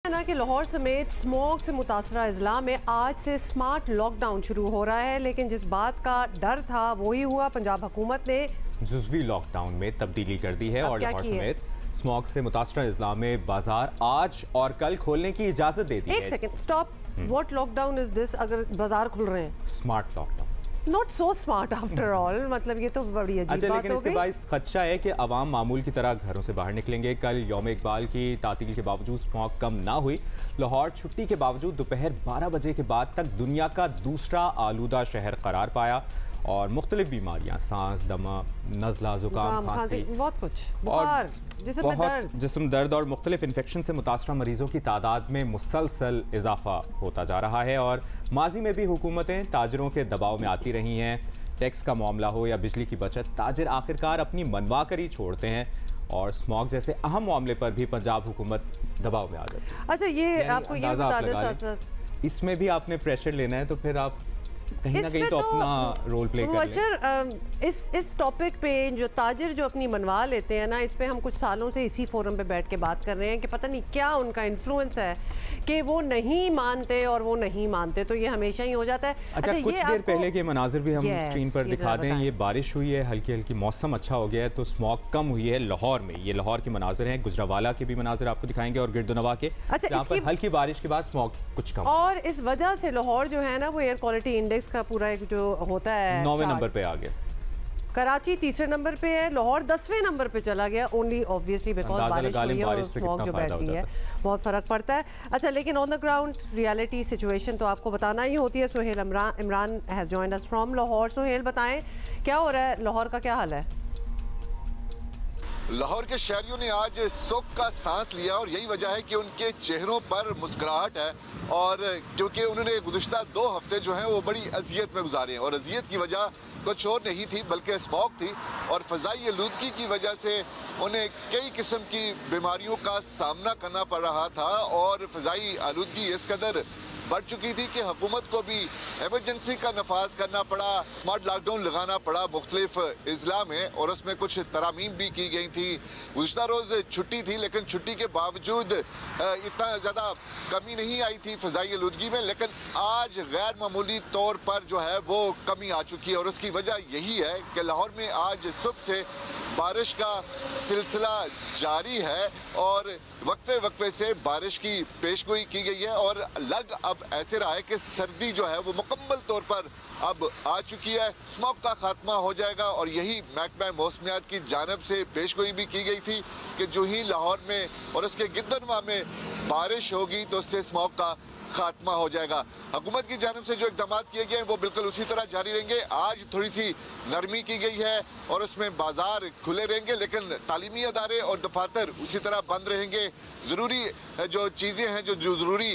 ना कि लाहौर समेत स्मॉग से मुतासरा अजला में आज से स्मार्ट लॉकडाउन शुरू हो रहा है, लेकिन जिस बात का डर था वही हुआ। पंजाब हुकूमत ने जुज़वी लॉकडाउन में तब्दीली कर दी है और लाहौर समेत स्मॉग से मुतासरा अजला में बाजार आज और कल खोलने की इजाजत दे दी है। एक second stop, what lockdown is this? अगर बाजार खुल रहे हैं, smart lockdown, not so smart after all, मतलब ये तो बड़ी अजीब बात हो गई। लेकिन इसके बाद खदशा है कि अवाम मामूल की तरह घरों से बाहर निकलेंगे। कल यौम इकबाल की तातील के बावजूद स्मॉग कम ना हुई। लाहौर छुट्टी के बावजूद दोपहर 12 बजे के बाद तक दुनिया का दूसरा आलूदा शहर करार पाया और मुख्तलिफ बीमारियां, सांस, दमा, नज़ला, जुकाम, खांसी, बहुत कुछ, बुखार, जिस्म दर्द और मुख्तलिफ इन्फेक्शन से मुतासरा मरीजों की तादाद में मुसलसल इजाफा होता जा रहा है। और माजी में भी हुकूमतें ताजरों के दबाव में आती रही हैं। टैक्स का मामला हो या बिजली की बचत, ताजर आखिरकार अपनी मनवा कर ही छोड़ते हैं और स्मॉग जैसे अहम मामले पर भी पंजाब हुकूमत दबाव में आ जाती है। अच्छा, ये आपको ये बता दें साथ-साथ इसमें भी आपने प्रेशर लेना है तो फिर आप कहीं ना कहीं तो अपना रोल प्ले कर इस टॉपिक पे जो ताजिर जो अपनी मनवा लेते हैं ना, इस पे हम कुछ सालों से इसी फोरम पे बैठ के बात कर रहे हैं कि पता नहीं क्या उनका इन्फ्लुएंस है कि वो नहीं मानते और वो नहीं मानते, तो ये हमेशा ही हो जाता है। अच्छा, कुछ देर पहले के मनाजिर भी हम स्क्रीन पर दिखा दें। ये बारिश हुई है, हल्की हल्की मौसम अच्छा हो गया है, तो स्मॉग कम हुई है लाहौर में। ये लाहौर के मनाजिर हैं, गुजरावाला के भी मनाजिर आपको दिखाएंगे और गिरदुनवा के, जहाँ पर हल्की बारिश के बाद स्मॉग कुछ कम। और इस वजह से लाहौर जो है ना, वो एयर क्वालिटी इंडेक्स का पूरा एक जो होता है 9वें नंबर पे आ गया। कराची तीसरे नंबर पे है, लाहौर 10वें नंबर पे चला गया। ओनली ऑब्वियसली बिकॉज बारिश हुई है और स्मॉग जो बैठ गई है, बहुत फर्क पड़ता है। अच्छा, लेकिन on the ground reality situation तो आपको बताना ही होती है। Suhail Imran has joined us from Lahore. Suhail, बताएं क्या हो रहा है, लाहौर का क्या हाल है? लाहौर के शहरियों ने आज सुख का सांस लिया और यही वजह है कि उनके चेहरों पर मुस्कुराहट है, और क्योंकि उन्होंने गुज़िश्ता 2 हफ्ते जो हैं वो बड़ी अजियत में गुजारे हैं, और अजियत की वजह कुछ और नहीं थी बल्कि स्मॉग थी और फ़ज़ाई आलूदगी की वजह से उन्हें कई किस्म की बीमारियों का सामना करना पड़ रहा था। और फ़ज़ाई आलूदगी इस कदर बढ़ चुकी थी कि हुकूमत को भी एमरजेंसी का नफाज करना पड़ा, स्मार्ट लॉकडाउन लगाना पड़ा मुख्तलिफ अजला में, और उसमें कुछ तरामीम भी की गई थी। गुज़िश्ता रोज़ छुट्टी थी, लेकिन छुट्टी के बावजूद इतना ज़्यादा कमी नहीं आई थी फ़ज़ाई आलूदगी में, लेकिन आज गैर मामूली तौर पर जो है वो कमी आ चुकी है। और उसकी वजह यही है कि लाहौर में आज सुबह से बारिश का सिलसिला जारी है और वक्फे से बारिश की पेशगोई की गई है, और लग अब ऐसे रहा है कि सर्दी जो है वो मुकम्मल तौर पर अब आ चुकी है, स्मॉग का खात्मा हो जाएगा। और यही महकमा मौसमियात की जानिब से पेशगोई भी की गई थी कि जो ही लाहौर में और उसके गिरदुनवा में बारिश होगी तो उससे स्मॉग का खात्मा हो जाएगा। हुकूमत की जानिब से जो इक़दाम किए गए हैं वो बिल्कुल उसी तरह जारी रहेंगे। आज थोड़ी सी नरमी की गई है और उसमें बाजार खुले रहेंगे, लेकिन तालीमी अदारे और दफातर उसी तरह बंद रहेंगे। ज़रूरी जो चीज़ें हैं, जो ज़रूरी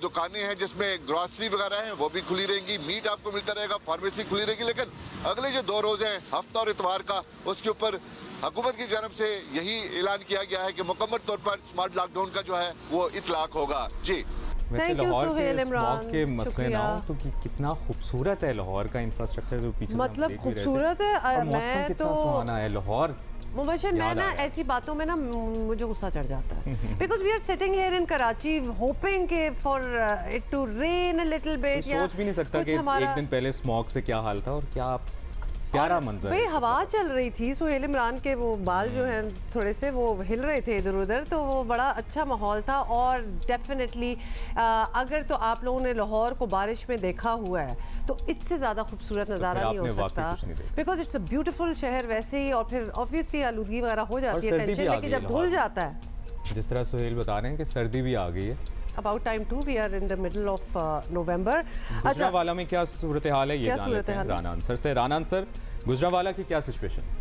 दुकानें हैं जिसमें ग्रॉसरी वगैरह हैं, वो भी खुली रहेंगी। मीट आपको मिलता रहेगा, फार्मेसी खुली रहेगी। लेकिन अगले जो 2 रोज़ हैं, हफ्ता और इतवार का, उसके ऊपर हुकूमत की जानिब से यही ऐलान किया गया है कि मुकम्मल तौर पर स्मार्ट लॉकडाउन का जो है वो इतलाक होगा। जी, थैंक यू सुहेल इमरान। के मसले ना हो तो कितना खूबसूरत है लाहौर का इंफ्रास्ट्रक्चर जो पीछे मतलब खूबसूरत है। मैं तो सुहाना है लाहौर। मुबशर, मैं ना ऐसी बातों में ना मुझे गुस्सा चढ़ जाता है, because we are sitting here in Karachi hoping के for it to rain a little bit. सोच भी नहीं सकता कि एक दिन पहले स्मॉग से क्या हाल था और क्या प्यारा मंजर। भाई हवा चल रही थी, सुहेल इमरान के वो बाल जो हैं थोड़े से वो हिल रहे थे इधर उधर, तो वो बड़ा अच्छा माहौल था। और डेफिनेटली अगर तो आप लोगों ने लाहौर को बारिश में देखा हुआ है तो इससे ज़्यादा खूबसूरत नज़ारा नहीं हो सकता, बिकॉज इट्स अ ब्यूटीफुल शहर वैसे ही। और फिर ऑब्वियसली आलूदगी वगैरह हो जाती है, टेंशन, लेकिन जब धुल जाता है, जिस तरह सुहेल बता रहे हैं कि सर्दी भी आ गई है। About time too, we are in the middle of November. Gujranwala में क्या सूरत हाल है, ये जान लेते हैं राना अंसर से। राना अंसर, गुजरावाला की क्या सिचुएशन?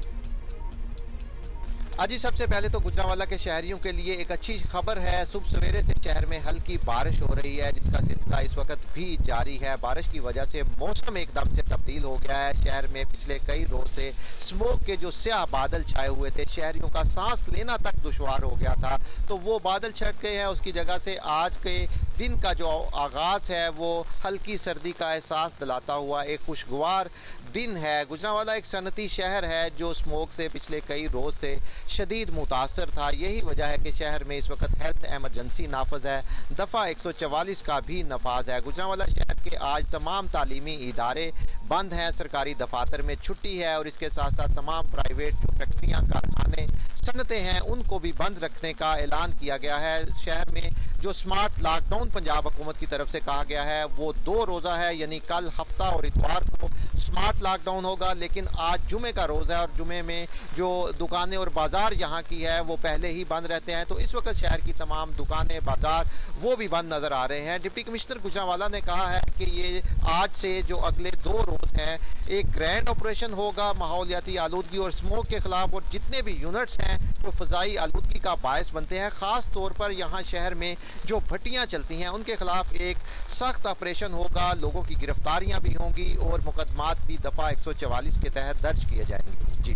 अजी, सबसे पहले तो गुजरावाला के शहरियों के लिए एक अच्छी खबर है। सुबह सवेरे से शहर में हल्की बारिश हो रही है, जिसका सिलसिला इस वक्त भी जारी है। बारिश की वजह से मौसम एकदम से तब्दील हो गया है। शहर में पिछले कई रोज से स्मोक के जो स्याह बादल छाए हुए थे, शहरियों का सांस लेना तक दुश्वार हो गया था, तो वो बादल छट गए हैं। उसकी जगह से आज के दिन का जो आगाज़ है वो हल्की सर्दी का एहसास दिलाता हुआ एक खुशगवार दिन है। गुजरांवाला एक सनती शहर है जो स्मोक से पिछले कई रोज़ से शदीद मुतासर था। यही वजह है कि शहर में इस वक्त हेल्थ एमरजेंसी नाफज है। दफ़ा 144 का भी नफाज है। गुजरांवाला शहर के आज तमाम तालीमी इदारे बंद हैं, सरकारी दफातर में छुट्टी है और इसके साथ साथ तमाम प्राइवेट फैक्ट्रियाँ, कारखाने, सनतें हैं उनको भी बंद रखने का ऐलान किया गया है। शहर में जो स्मार्ट लॉकडाउन पंजाब हुकूमत की तरफ से कहा गया है वो 2 रोज़ा है, यानी कल हफ्ता और इतवार को स्मार्ट लॉकडाउन होगा, लेकिन आज जुमे का रोज़ है और जुमे में जो दुकानें और बाज़ार यहाँ की है वो पहले ही बंद रहते हैं। तो इस वक्त शहर की तमाम दुकानें, बाज़ार वो भी बंद नज़र आ रहे हैं। डिप्टी कमिश्नर गुजरांवाला ने कहा है कि ये आज से जो अगले 2 रोज़ हैं एक ग्रैंड ऑपरेशन होगा माहौलियाती आलूदगी और स्मोक के खिलाफ, और जितने भी यूनिट्स हैं जो फ़ज़ाई आलूदगी का बायस बनते हैं, ख़ास तौर पर यहाँ शहर में जो भट्टियाँ चलती हैं उनके खिलाफ एक सख्त ऑपरेशन होगा। लोगों की गिरफ्तारियाँ भी होंगी और मुकदमात भी दफ़ा 144 के तहत दर्ज किए जाएंगे। जी,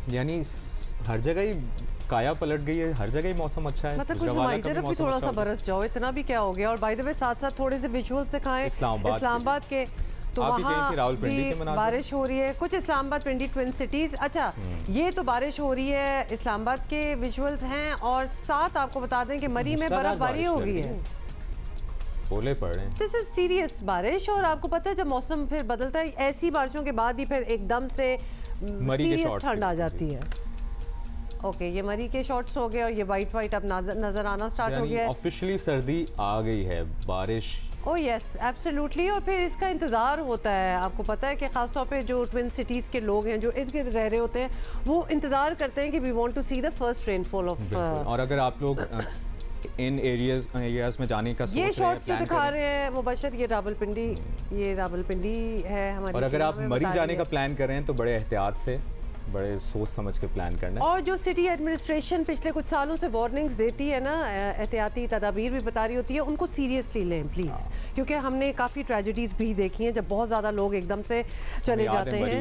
यानी हर जगह ही काया पलट गई है, हर जगह ही मौसम अच्छा है। मतलब कुछ हमारी तरफ भी थोड़ा सा बरस जाओ, इतना भी क्या हो गया। और बाय द वे साथ साथ थोड़े से विजुअल्स दिखाएं इस्लामाबाद के, तो वहाँ भी बारिश हो रही है। कुछ इस्लामाबाद पिंडी ट्विन सिटीज, अच्छा ये तो बारिश हो रही है, इस्लामाबाद के विजुअल्स हैं। और साथ आपको बता दें कि मरी में बर्फबारी हो गई है, ओले पड़ रहे हैं। दिस इज सीरियस बारिश। और आपको पता है जब मौसम फिर बदलता है ऐसी बारिशों के बाद ही फिर एकदम से सीरियस ठंड आ जाती है। ओके, ये मरी के शॉट्स हो गए और ये वाइट अब नजर आना स्टार्ट हो गया है। ऑफिशियली सर्दी आ गई है, बारिश। Oh yes, absolutely. और फिर इसका इंतज़ार होता है। आपको पता है कि ख़ासतौर पे जो ट्विन सिटीज़ के लोग हैं जो इर्द गिर्द रह रहे होते हैं वो इंतज़ार करते हैं कि we want to see the first rainfall of. और अगर आप लोग इन एरियाज में जाने का सोच रहे हैं, शॉट्स जो दिखा रहे हैं मुबशर, ये रावलपिंडी है हमारी। और अगर आप मरी जाने का प्लान कर रहे हैं तो बड़े एहतियात से, बड़े सोच समझ के प्लान करना है। और जो सिटी एडमिनिस्ट्रेशन पिछले कुछ सालों से वार्निंग्स देती है ना, एहतियाती तदाबीर भी बता रही होती है, उनको सीरियसली लें प्लीज़, क्योंकि हमने काफ़ी ट्रेजेडीज़ भी देखी हैं जब बहुत ज़्यादा लोग एकदम से चले जाते हैं।